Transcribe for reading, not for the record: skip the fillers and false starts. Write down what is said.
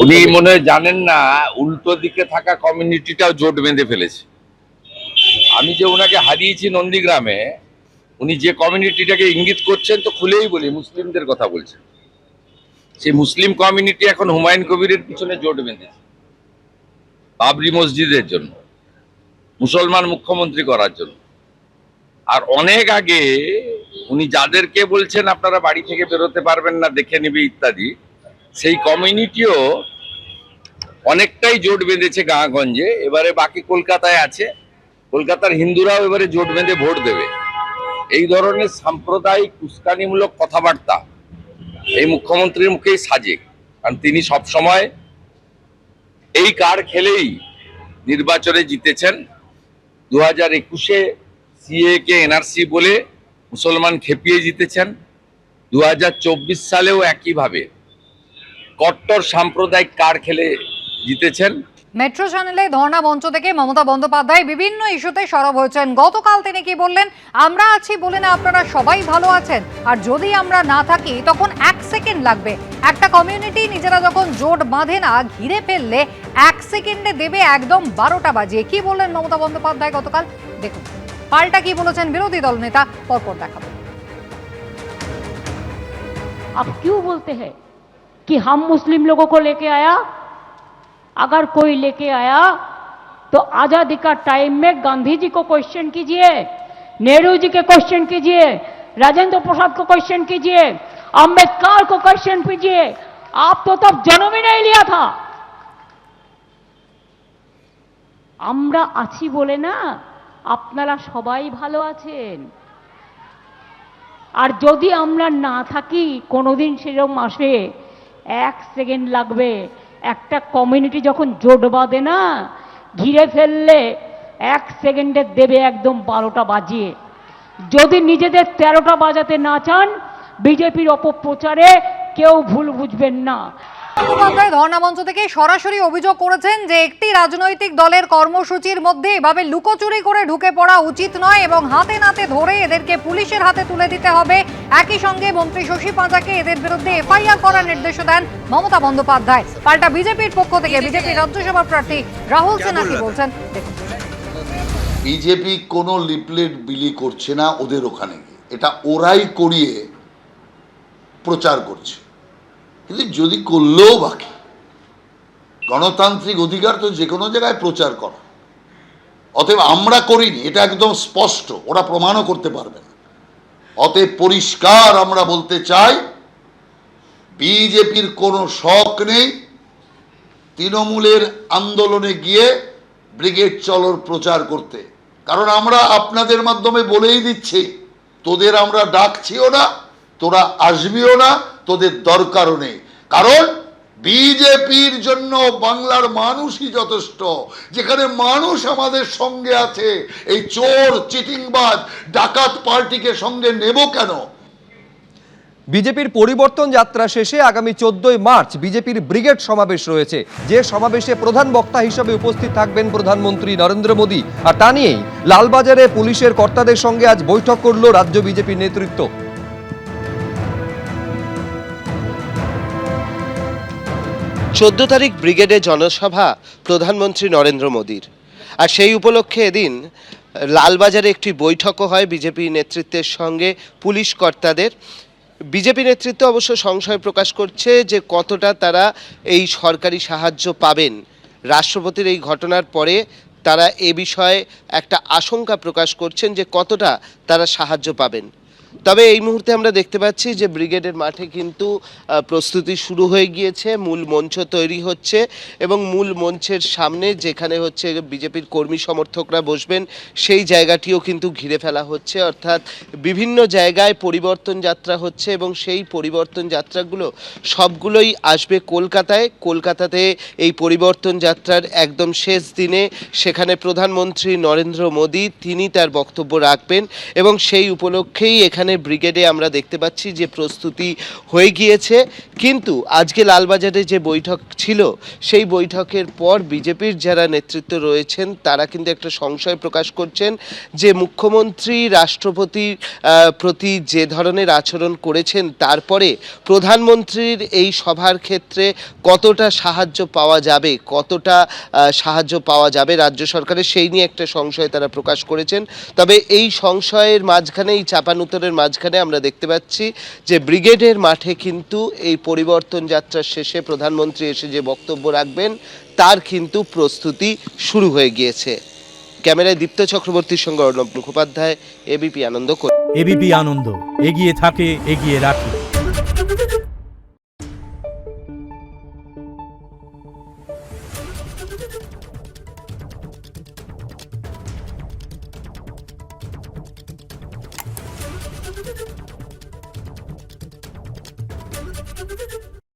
উনি মনে হয় জানেন না, উল্টো দিকে থাকা কমিউনিটিটাও জোট বেঁধে ফেলেছে। আমি যে ওনাকে হারিয়েছি নন্দীগ্রামে, উনি যে কমিউনিটিটাকে ইঙ্গিত করছেন, তো খুলেই বলি মুসলিমদের কথা বলছেন। সেই মুসলিম কমিউনিটি এখন হুমায়ুন কবিরের পিছনে জোট বেঁধেছে বাবরি মসজিদের জন্য, মুসলমান মুখ্যমন্ত্রী করার জন্য। আর অনেক আগে উনি যাদেরকে বলছেন আপনারা বাড়ি থেকে বেরোতে পারবেন না, দেখে নিবে ইত্যাদি, সেই কমিউনিটিও অনেকটাই জোট বেঁধেছে গাঁগঞ্জে। এবারে বাকি কলকাতায় আছে, কলকাতার হিন্দুরাও এবারে জোট বেঁধে ভোট দেবে। এই ধরনের সাম্প্রদায়িক উস্কানিমূলক কথাবার্তা এই মুখ্যমন্ত্রীর মুখেই সাজে, কারণ তিনি সব সময় এই কার্ড খেলেই নির্বাচনে জিতেছেন। 2021-এ সিএ কে এনআরসি বলে মুসলমান খেপিয়ে জিতেছেন। 2024 সালেও একইভাবে কট্টর সাম্প্রদায়িক কার্ড খেলে জিতেছেন। মেট্রো চ্যানেলে ধর্ণা মঞ্চ থেকে মমতা বন্দ্যোপাধ্যায় বিভিন্ন ইস্যুতে সরব হয়েছেন। গতকাল তিনি কি বললেন? আমরা আছি বলে না আপনারা সবাই ভালো আছেন, আর যদি আমরা না থাকি তখন 1 সেকেন্ড লাগবে। একটা কমিউনিটি নিজেরা যখন জোট বাঁধে না, ঘিরে ফেললে 1 সেকেন্ডে দেবে একদম 12টা বাজিয়ে। কি বললেন মমতা বন্দ্যোপাধ্যায় গতকাল? দেখুন পাল্টা কি বলেছেন বিরোধী দল নেতা, পরপর দেখাবো। आप क्यों बोलते हैं कि हम मुस्लिम लोगों को लेके आया? अगर कोई लेके आया तो आजादी का टाइम में गांधी जी को क्वेश्चन कीजिए, नेहरू जी के क्वेश्चन कीजिए, राजेंद्र प्रसाद को क्वेश्चन कीजिए, अंबेडकर को क्वेश्चन कीजिए। आप तो तब जन्म ही नहीं लिया था। আমরা আছি বলে না আপনারা সবাই ভালো আছেন, আর যদি আমরা না থাকি কোনোদিন সেরকম আসে 1 সেকেন্ড লাগবে। একটা কমিউনিটি যখন জোট বাঁধে না, ঘিরে ফেললে 1 সেকেন্ডে দেবে একদম 12টা বাজিয়ে। যদি নিজেদের 13টা বাজাতে না চান, বিজেপির অপপ্রচারে কেউ ভুল বুঝবেন না। বন্দ্যোপাধ্যায় ধর্ণা মঞ্চ থেকে সরাসরি অভিযোগ করেছেন যে একটি রাজনৈতিক দলের কর্মসূচির মধ্যে এভাবে লুকোচুরি করে ঢুকে পড়া উচিত নয় এবং হাতে নাতে ধরে এদেরকে পুলিশের হাতে তুলে দিতে হবে। একই সঙ্গে মন্ত্রী শশী পাঁজাকে এদের বিরুদ্ধে এফআইআর করার নির্দেশ দেন মমতা বন্দ্যোপাধ্যায়। পাল্টা বিজেপির পক্ষ থেকে বিজেপির রাজ্যসভা প্রার্থী রাহুল সিনহা কি বলছেন দেখুন। বিজেপি কোনো লিফলেট বিলি করছে না ওদের ওখানে, এটা ওরাই করিয়ে প্রচার করছে। কিন্তু যদি করলেও বাকি, গণতান্ত্রিক অধিকার তো যে কোনো জায়গায় প্রচার করা। অতএব আমরা করিনি, এটা একদম স্পষ্ট, ওরা প্রমাণও করতে পারবে না। অতএব পরিষ্কার আমরা বলতে চাই, বিজেপির কোনো শখ নেই তৃণমূলের আন্দোলনে গিয়ে ব্রিগেড চলোর প্রচার করতে। কারণ আমরা আপনাদের মাধ্যমে বলেই দিচ্ছি, তোদের আমরা ডাকছিও না, তোরা আসবিও না, তোদের দরকারও নেই। কারণ বিজেপির জন্য বাংলার মানুষই যথেষ্ট। যেখানে মানুষ আমাদের সঙ্গে আছে, এই চোর চিটিংবাজ ডাকাত পার্টিকে সঙ্গে নেব কেন? বিজেপির পরিবর্তন যাত্রা শেষে আগামী 14ই মার্চ বিজেপির ব্রিগেড সমাবেশ রয়েছে, যে সমাবেশে প্রধান বক্তা হিসেবে উপস্থিত থাকবেন প্রধানমন্ত্রী নরেন্দ্র মোদী। আর তা নিয়েই লালবাজারে পুলিশের কর্তাদের সঙ্গে আজ বৈঠক করল রাজ্য বিজেপির নেতৃত্ব। 14 তারিখ ব্রিগেডে জনসভা প্রধানমন্ত্রী নরেন্দ্র মোদীর, আর সেই উপলক্ষে এদিন লালবাজারে একটি বৈঠকও হয় বিজেপি নেতৃত্বের সঙ্গে পুলিশ কর্তাদের। বিজেপি নেতৃত্ব অবশ্য সংশয় প্রকাশ করছে যে কতটা তারা এই সরকারি সাহায্য পাবেন। রাষ্ট্রপতির এই ঘটনার পরে তারা এ বিষয়ে একটা আশঙ্কা প্রকাশ করছেন যে কতটা তারা সাহায্য পাবেন। তবে এই মুহূর্তে আমরা দেখতে পাচ্ছি যে ব্রিগেডের মাঠে কিন্তু প্রস্তুতি শুরু হয়ে গিয়েছে, মূল মঞ্চ তৈরি হচ্ছে এবং মূল মঞ্চের সামনে যেখানে হচ্ছে বিজেপির কর্মী সমর্থকরা বসবেন সেই জায়গাটিও কিন্তু ঘিরে ফেলা হচ্ছে। অর্থাৎ বিভিন্ন জায়গায় পরিবর্তন যাত্রা হচ্ছে এবং সেই পরিবর্তন যাত্রাগুলো সবগুলোই আসবে কলকাতায়। কলকাতাতে এই পরিবর্তন যাত্রার একদম শেষ দিনে সেখানে প্রধানমন্ত্রী নরেন্দ্র মোদী তিনি তার বক্তব্য রাখবেন এবং সেই উপলক্ষেই এখানে মাঝখানে ব্রিগেডে আমরা দেখতে পাচ্ছি যে প্রস্তুতি হয়ে গিয়েছে, কিন্তু আজকে লালবাজারে যে বৈঠক ছিল সেই বৈঠকের পর বিজেপির যারা নেতৃত্ব রয়েছেন তারা কিন্তু একটা সংশয় প্রকাশ করছেন যে মুখ্যমন্ত্রী রাষ্ট্রপতির প্রতি যে ধরনের আচরণ করেছেন তারপরে প্রধানমন্ত্রীর এই সভার ক্ষেত্রে কতটা সাহায্য পাওয়া যাবে, কতটা সাহায্য পাওয়া যাবে রাজ্য সরকারের, সেই নিয়ে একটা সংশয় তারা প্রকাশ করেছেন। তবে এই সংশয়ের মাঝখানে, এই চাপানুতরের মাঝখানে আমরা দেখতে পাচ্ছি যে ব্রিগেডের মাঠে কিন্তু এই পরিবর্তন যাত্রার শেষে প্রধানমন্ত্রী এসে যে বক্তব্য রাখবেন তার কিন্তু প্রস্তুতি শুরু হয়ে গিয়েছে। ক্যামেরায় দীপ্ত চক্রবর্তীর সঙ্গে অর্ণব মুখোপাধ্যায়, এবিপি আনন্দ। এবিপি আনন্দ, এগিয়ে থাকে, এগিয়ে রাখে।